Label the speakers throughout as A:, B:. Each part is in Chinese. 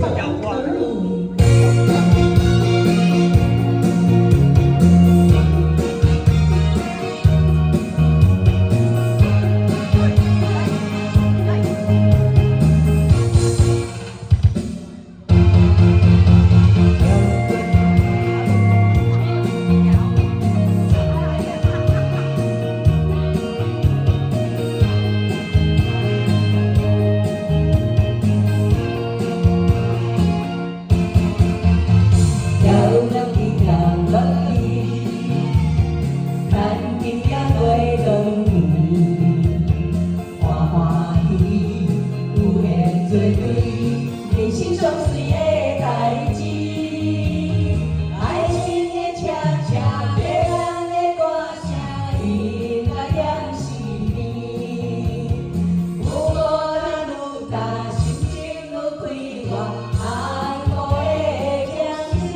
A: 叫我。
B: 人生上水的代志，爱情的车车，别人的歌声，应该也是你。有无人愈大，心情愈快活，幸福的响声，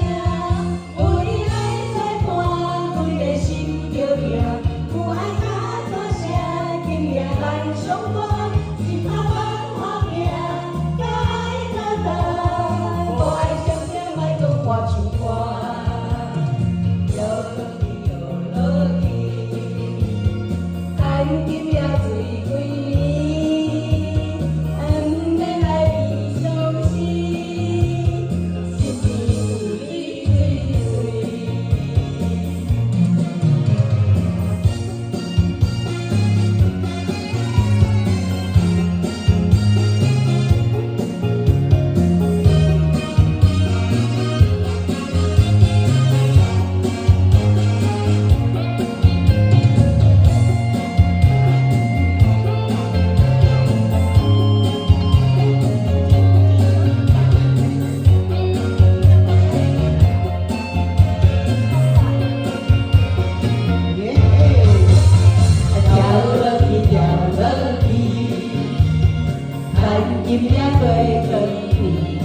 B: 为爱在伴，为了心着命，有爱较大声，今夜咱相伴，心头放花名。我唱歌，摇落去，但今夜醉几暝，毋免来悲伤时，心边有你最水。今夜过长眠。